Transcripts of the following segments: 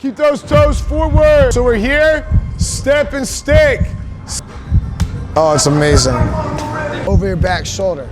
Keep those toes forward. So we're here, step and stick. Oh, it's amazing. Over your back shoulder.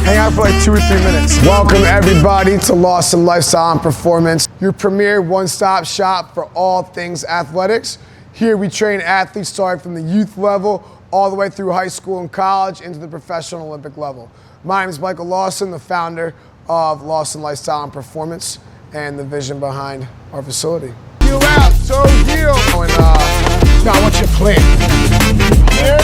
Hang out for like 2 or 3 minutes. Welcome everybody to LAWSON Lifestyle Performance, your premier one-stop shop for all things athletics. Here we train athletes starting from the youth level all the way through high school and college into the professional Olympic level. My name is Michael Lawson, the founder of LAWSON Lifestyle Performance and the vision behind our facility. Heel out, toe heel. Now I want you to plan. Here.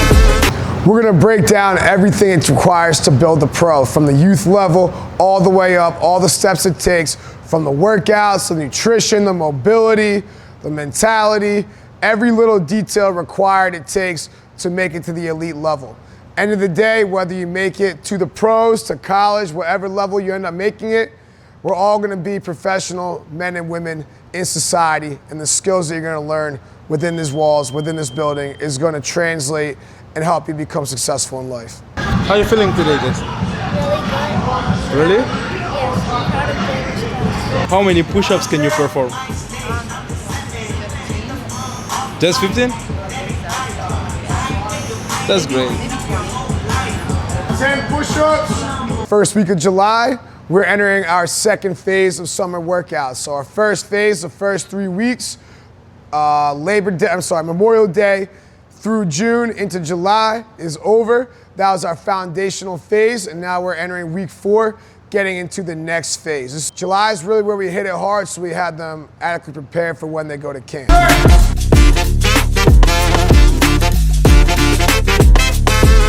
We're gonna break down everything it requires to build the pro, from the youth level all the way up, all the steps it takes, from the workouts, the nutrition, the mobility, the mentality, every little detail required it takes to make it to the elite level. End of the day, whether you make it to the pros, to college, whatever level you end up making it, we're all gonna be professional men and women in society, and the skills that you're gonna learn within these walls, within this building, is gonna translate and help you become successful in life. How are you feeling today, Jess? Really good. Really? Yes, I'm proud of doing this. How many push-ups can you perform? 15. Just 15? That's great. 10 push-ups. First week of July, we're entering our second phase of summer workouts. So our first phase, the first 3 weeks, Memorial Day through June into July is over. That was our foundational phase, and now we're entering week 4, getting into the next phase. July is really where we hit it hard, so we had them adequately prepared for when they go to camp.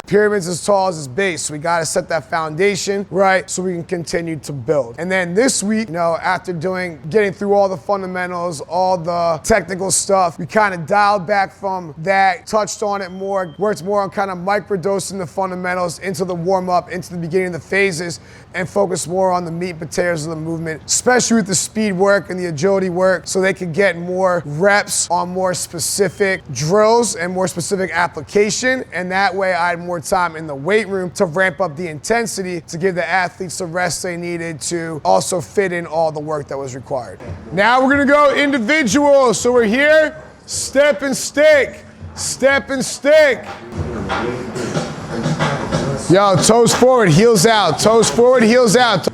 Pyramid's as tall as its base, so we gotta set that foundation right so we can continue to build. And then this week, after getting through all the fundamentals, all the technical stuff, we kind of dialed back from that, touched on it more, worked more on kind of microdosing the fundamentals into the warm-up, into the beginning of the phases, and focused more on the meat and potatoes of the movement, especially with the speed work and the agility work, so they could get more reps on more specific drills and more specific application, and that way I had more time in the weight room to ramp up the intensity to give the athletes the rest they needed to also fit in all the work that was required. Now we're gonna go individual. So we're here, step and stick, step and stick. Yo, toes forward, heels out, toes forward, heels out.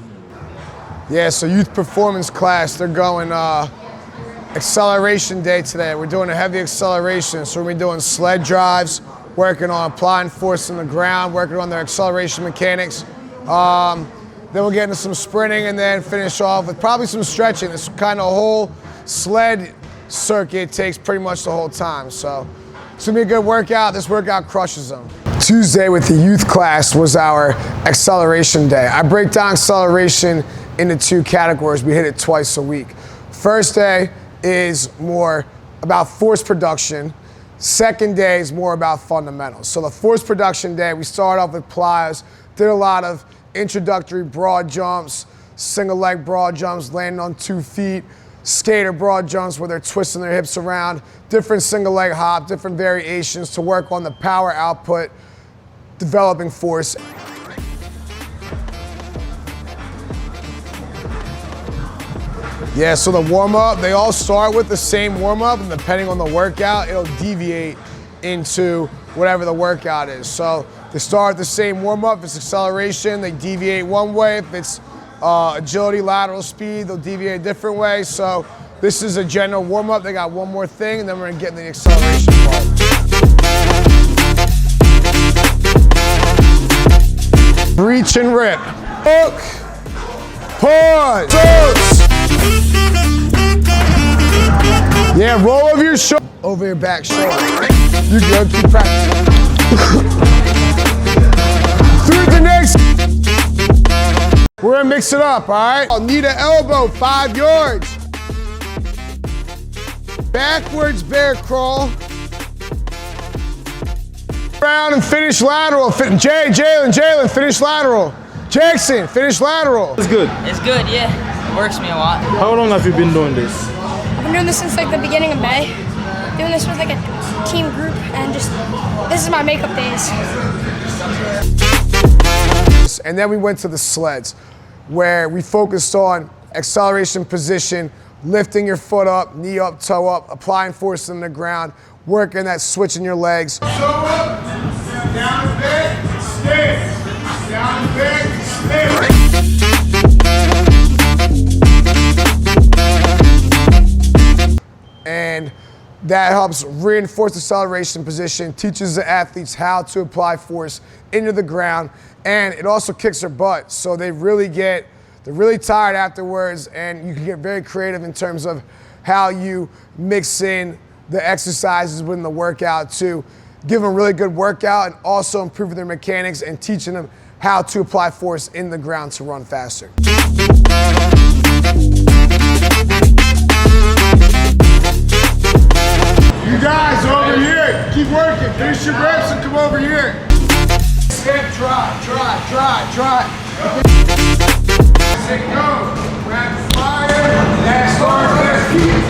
Yeah, so youth performance class, they're going acceleration day today. We're doing a heavy acceleration, so we're gonna be doing sled drives, working on applying force on the ground, working on their acceleration mechanics. Then we'll get into some sprinting and then finish off with probably some stretching. This kind of whole sled circuit takes pretty much the whole time. So it's gonna be a good workout. This workout crushes them. Tuesday with the youth class was our acceleration day. I break down acceleration into 2 categories. We hit it twice a week. First day is more about force production. Second day is more about fundamentals. So the force production day, we start off with plyos, did a lot of introductory broad jumps, single leg broad jumps, landing on 2 feet, skater broad jumps where they're twisting their hips around, different single leg hop, different variations to work on the power output, developing force. Yeah, so the warm-up, they all start with the same warm-up, and depending on the workout, it'll deviate into whatever the workout is. So they start the same warm-up. If it's acceleration, they deviate one way. If it's agility, lateral speed, they'll deviate a different way. So this is a general warm-up. They got one more thing, and then we're gonna get in the acceleration part. Reach and rip. Hook, pause, toes. Yeah, roll over your shoulder, over your back shoulder. You good, keep practicing. Through the next. We're gonna mix it up, all right? I'll need an elbow, 5 yards. Backwards bear crawl. Round and finish lateral. Jalen, finish lateral. Jackson, finish lateral. It's good. It's good, yeah. It works me a lot. How long have you been doing this? I've been doing this since like the beginning of May. Doing this with like a team group, and just this is my makeup days. And then we went to the sleds, where we focused on acceleration position, lifting your foot up, knee up, toe up, applying force on the ground, working that switch in your legs. Toe up, down a bit, stay. Down a bit, stay. And that helps reinforce acceleration position, teaches the athletes how to apply force into the ground, and it also kicks their butt. So they're really tired afterwards, and you can get very creative in terms of how you mix in the exercises within the workout to give them a really good workout and also improving their mechanics and teaching them how to apply force in the ground to run faster. You guys over here, keep working. Finish your reps and come over here. Step, try. Say go. Rapid fire. Last hard, last keep.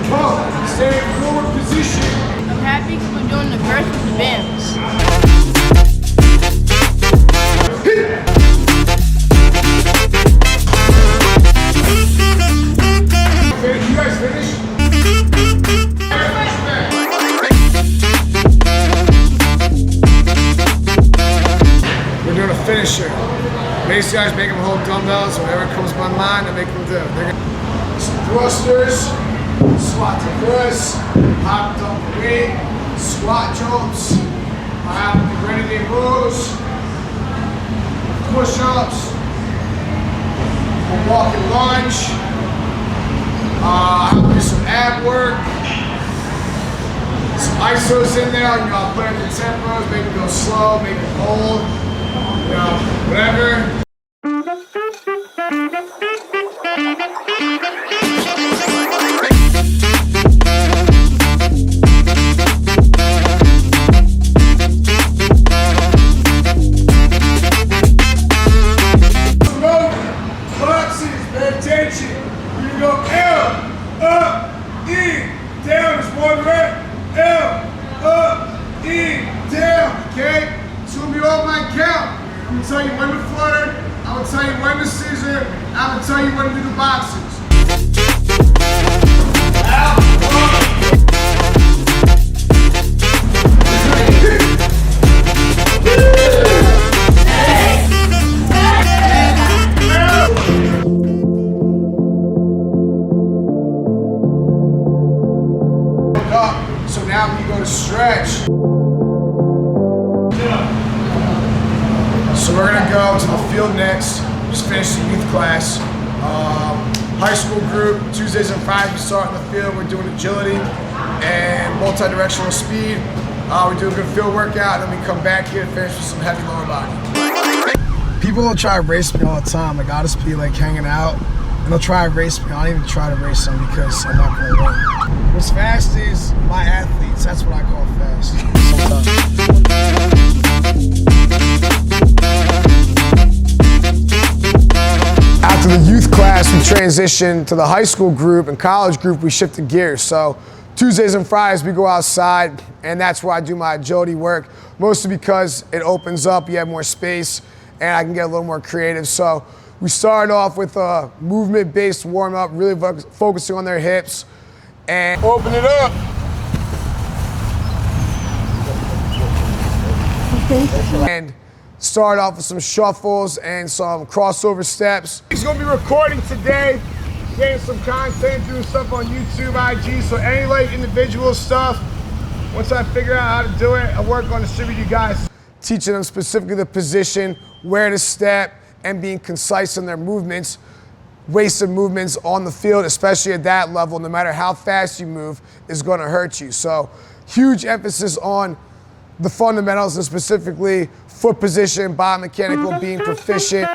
Pull. Stay in forward position. I'm happy because we're doing the girth with the bands. You guys finished? We're doing a finisher. Basically, I just make them hold dumbbells, whatever comes to my mind, I make them do. Some thrusters, squat to press, hop dump weight, squat jumps, I have the grenade rows, push-ups, walk and lunge. I'll do some ab work, some isos in there. I'll put in the tempos, make it go slow, make it hold, whatever. Pay attention. You go L, up, in, down is one rep. L, up, in, down, okay? It's gonna be all my count. I'm gonna tell you when to flutter, I'm gonna tell you when to scissor, I'm gonna tell you when to do the boxes. Out, so now when you go to stretch, so we're gonna go to the field next, just finish the youth class. High school group, Tuesdays and Fridays we start in the field, we're doing agility and multi-directional speed. We do a good field workout and then we come back here to finish with some heavy lower body. People will try to race me all the time, like I'll just be like hanging out and they'll try to race me. I don't even try to race them because I'm not gonna win. What's fast is my athletes, that's what I call fast. After the youth class, we transitioned to the high school group and college group, we shifted gears. So Tuesdays and Fridays, we go outside and that's where I do my agility work, mostly because it opens up, you have more space and I can get a little more creative. So we started off with a movement-based warm-up, really focusing on their hips and open it up. And start off with some shuffles and some crossover steps. He's gonna be recording today, getting some content, doing stuff on YouTube, IG, so any like individual stuff, once I figure out how to do it, I work on distributing you guys. Teaching them specifically the position, where to step, and being concise in their movements, wasted movements on the field, especially at that level, no matter how fast you move, is gonna hurt you. So huge emphasis on the fundamentals and specifically foot position, biomechanical, being proficient.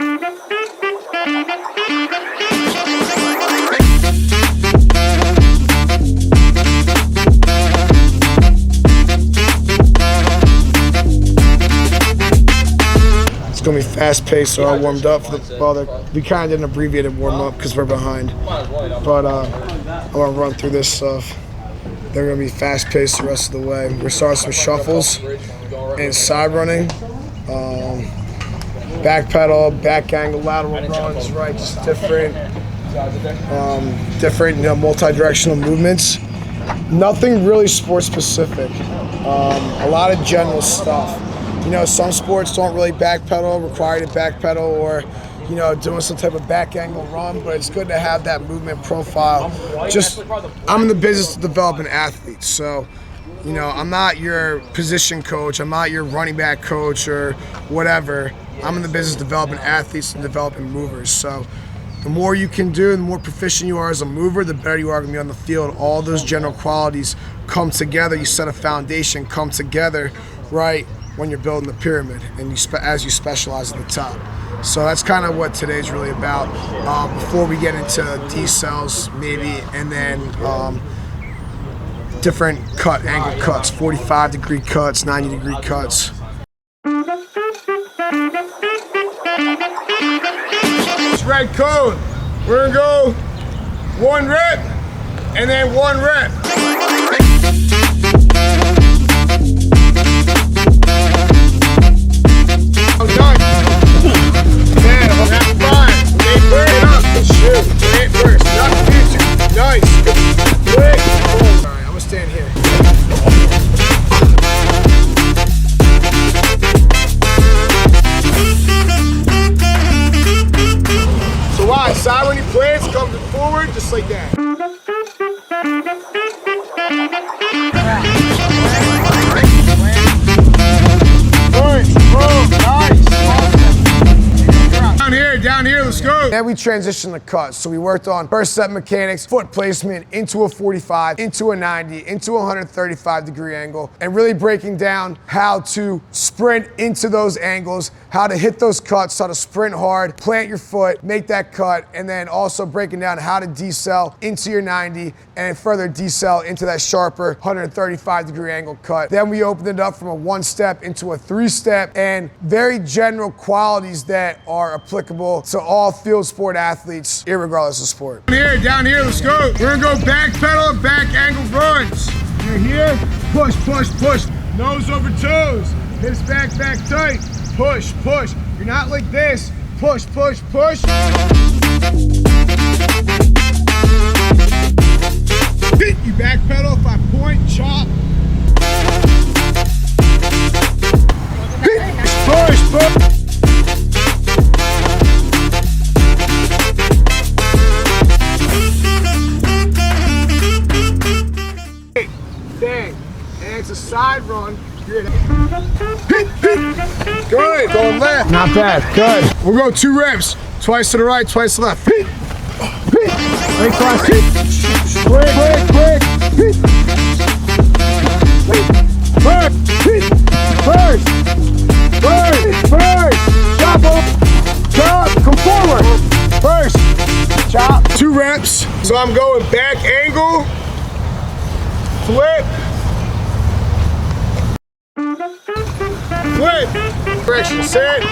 It's gonna be fast paced, so I warmed up for we kind of did an abbreviated warm up because we're behind. But I wanna run through this stuff. they're gonna be fast paced the rest of the way. We're starting with shuffles and side running, back pedal, back angle, lateral runs, right? Just different multi-directional movements. Nothing really sport specific. A lot of general stuff. Some sports don't really backpedal, require you to backpedal, or doing some type of back angle run, but it's good to have that movement profile. I'm in the business of developing athletes, so I'm not your position coach, I'm not your running back coach or whatever. I'm in the business of developing athletes and developing movers. So the more you can do, the more proficient you are as a mover, the better you are going to be on the field. All those general qualities come together. You set a foundation, come together, right, when you're building the pyramid and as you specialize at the top. So that's kind of what today's really about. Before we get into decels, maybe, and then different angle cuts, 45-degree cuts, 90-degree cuts. Red cone. We're gonna go 1 rep and then 1 rep. Done. Man, that's fine. They burn it up. Shoot. It works. Not future. Nice. Quick. All right, I'm gonna stand here. So watch, side when he plays, comes forward just like that. Down here, let's go. Then we transition the cuts. So we worked on first step mechanics, foot placement into a 45, into a 90, into a 135-degree angle, and really breaking down how to sprint into those angles, how to hit those cuts, how to sprint hard, plant your foot, make that cut, and then also breaking down how to decel into your 90 and further decel into that sharper 135-degree angle cut. Then we opened it up from a 1-step into a 3-step, and very general qualities that are applicable to all field sport athletes, irregardless of sport. Down here, let's go. We're gonna go back pedal, back angle runs. You're here, push, push, push. Nose over toes, hips back, back tight. Push, push. You're not like this. Push, push, push. You back pedal, 5 point, chop. Push, push. Bang. And it's a side run. Good. Going left. Not bad. Good. We'll go 2 reps. Twice to the right, twice to the left. Quick, quick, quick. First. Chop. Come forward. First. Chop. 2 reps. So I'm going back angle. Flip. Flip. Correction. Set.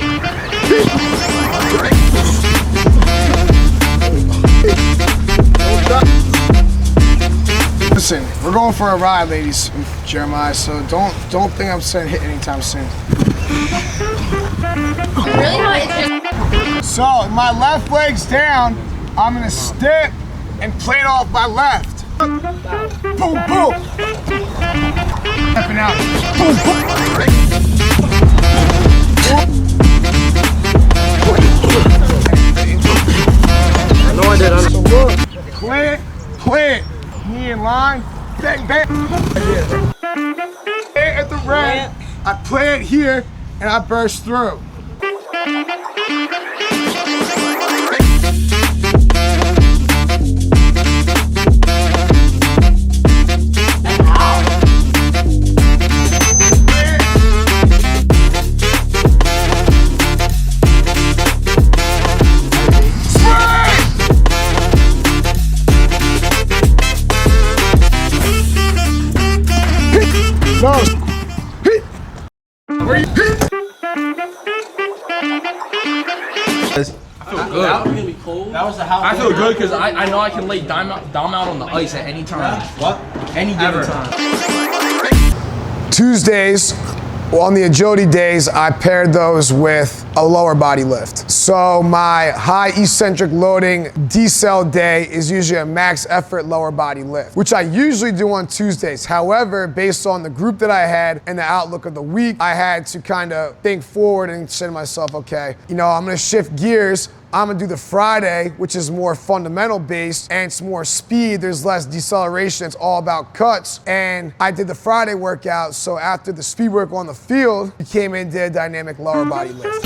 Listen, we're going for a ride, ladies and Jeremiah, so don't think I'm saying hit anytime soon. So my left leg's down, I'm gonna step and plate off my left. Boom, boom. Stepping out. Boom, boom. No, I did. So look, plant, knee in line, bang, bang. At the red, I plant here, and I burst through. No. Good. I feel good because I know I can lay Dom out on the ice at any time. What? Any given time. Tuesdays, on the agility days, I paired those with a lower body lift. So my high eccentric loading decel day is usually a max effort lower body lift, which I usually do on Tuesdays. However, based on the group that I had and the outlook of the week, I had to kind of think forward and say to myself, okay, I'm gonna shift gears. I'm gonna do the Friday, which is more fundamental based and it's more speed. There's less deceleration. It's all about cuts. And I did the Friday workout. So after the speed work on the field, we came in and did a dynamic lower body lift.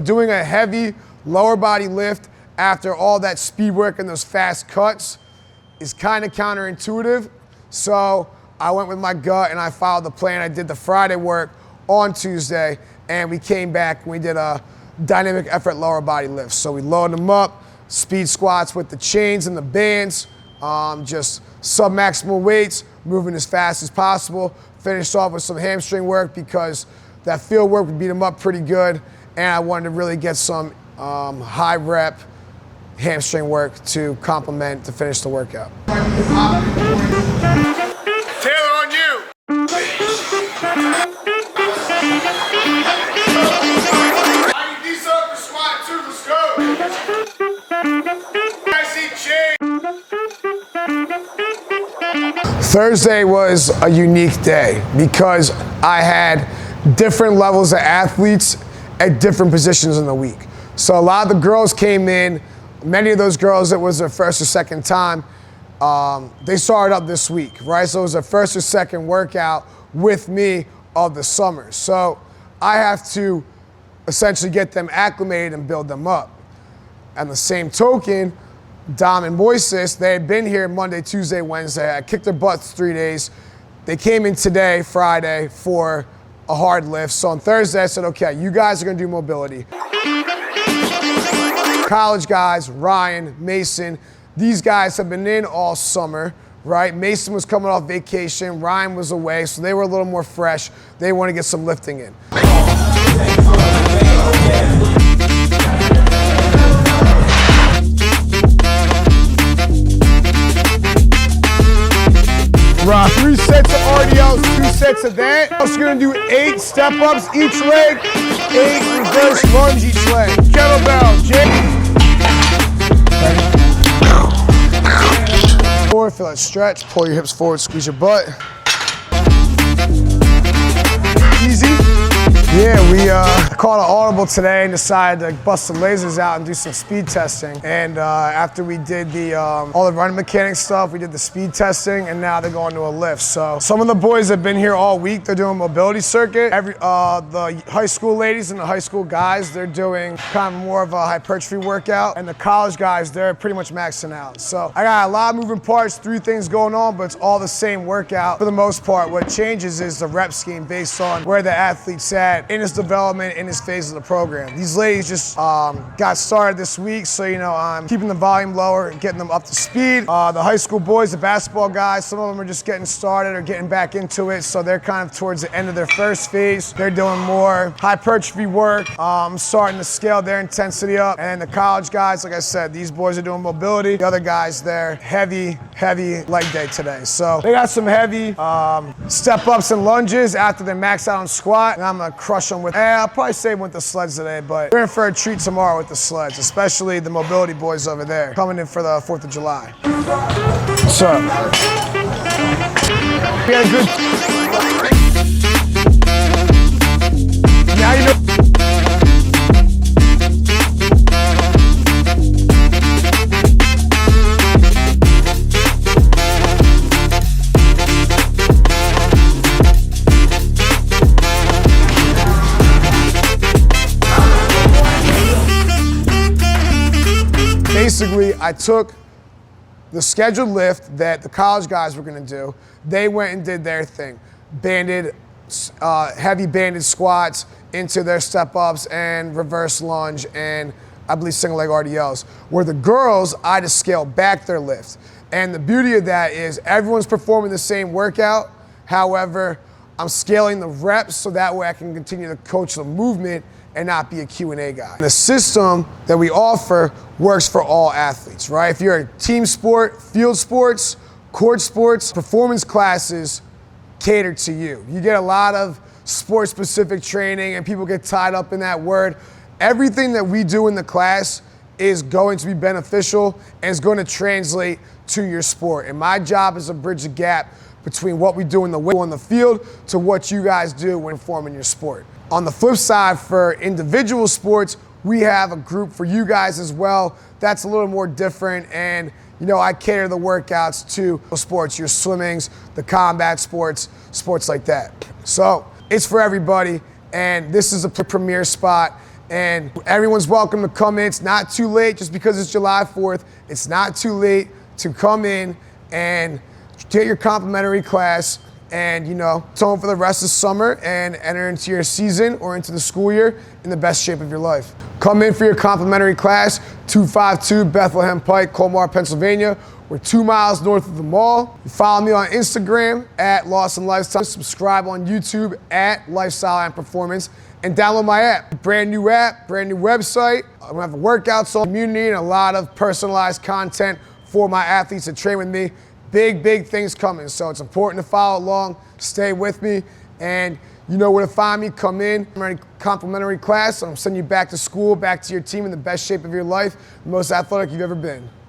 Doing a heavy lower body lift after all that speed work and those fast cuts is kind of counterintuitive. So I went with my gut and I followed the plan. I did the Friday work on Tuesday and we came back and we did a dynamic effort lower body lift. So we loaded them up, speed squats with the chains and the bands, just sub-maximal weights, moving as fast as possible. Finished off with some hamstring work because that field work would beat them up pretty good. And I wanted to really get some high rep hamstring work to complement to finish the workout. Taylor, on you. These up for squat 2, let's go. Thursday was a unique day because I had different levels of athletes at different positions in the week. So a lot of the girls came in, many of those girls, it was their first or second time, they started up this week, right? So it was their first or second workout with me of the summer. So I have to essentially get them acclimated and build them up. And the same token, Dom and Moises, they had been here Monday, Tuesday, Wednesday. I kicked their butts 3 days. They came in today, Friday, for a hard lift. So on Thursday, I said, okay, you guys are gonna do mobility. College guys, Ryan, Mason, these guys have been in all summer, right? Mason was coming off vacation, Ryan was away, so they were a little more fresh. They want to get some lifting in. Right, 3 sets of RDLs, 2 sets of that. So we're gonna do 8 step-ups each leg, 8 reverse lunge each leg. Kettlebell, forward, feel that stretch, pull your hips forward, squeeze your butt. Easy. Yeah, we caught an audible today and decided to bust some lasers out and do some speed testing. And after we did all the running mechanics stuff, we did the speed testing, and now they're going to a lift. So some of the boys have been here all week. They're doing mobility circuit. The high school ladies and the high school guys, they're doing kind of more of a hypertrophy workout. And the college guys, they're pretty much maxing out. So I got a lot of moving parts, 3 things going on, but it's all the same workout for the most part. What changes is the rep scheme based on where the athlete's at in his development, in his phase of the program. These ladies just got started this week, so I'm keeping the volume lower and getting them up to speed. The high school boys, the basketball guys, some of them are just getting started or getting back into it, so they're kind of towards the end of their first phase. They're doing more hypertrophy work, starting to scale their intensity up. And the college guys, like I said, these boys are doing mobility. The other guys, they're heavy leg day today. So they got some heavy step-ups and lunges after they max out on squat, and I'm gonna crush them with, I'll probably save them with the sleds today, but we're in for a treat tomorrow with the sleds, especially the mobility boys over there coming in for the 4th of July. So, we had a good, now you know. basically, I took the scheduled lift that the college guys were gonna do. They went and did their thing. Heavy banded squats into their step ups and reverse lunge and I believe single leg RDLs. Where the girls, I just scaled back their lift. And the beauty of that is everyone's performing the same workout. However, I'm scaling the reps so that way I can continue to coach the movement and not be a Q&A guy. The system that we offer works for all athletes, right? If you're a team sport, field sports, court sports, performance classes cater to you. You get a lot of sport-specific training and people get tied up in that word. Everything that we do in the class is going to be beneficial and is going to translate to your sport. And my job is to bridge the gap between what we do on the field to what you guys do when forming your sport. On the flip side, for individual sports, we have a group for you guys as well. That's a little more different, and you know, I cater the workouts to sports, your swimmings, the combat sports, sports like that. So it's for everybody, and this is a premier spot, and everyone's welcome to come in. It's not too late just because it's July 4th. It's not too late to come in and get your complimentary class and, you know, tone for the rest of summer and enter into your season or into the school year in the best shape of your life. Come in for your complimentary class, 252 Bethlehem Pike, Colmar, Pennsylvania. We're 2 miles north of the mall. You follow me on Instagram at LAWSON Lifestyle. Subscribe on YouTube at Lifestyle and Performance and download my app. Brand new app, brand new website. I'm gonna have workouts on community and a lot of personalized content for my athletes that train with me. Big things coming, so it's important to follow along, stay with me, and you know where to find me. Come in, complimentary class, I'm sending you back to school, back to your team in the best shape of your life, the most athletic you've ever been.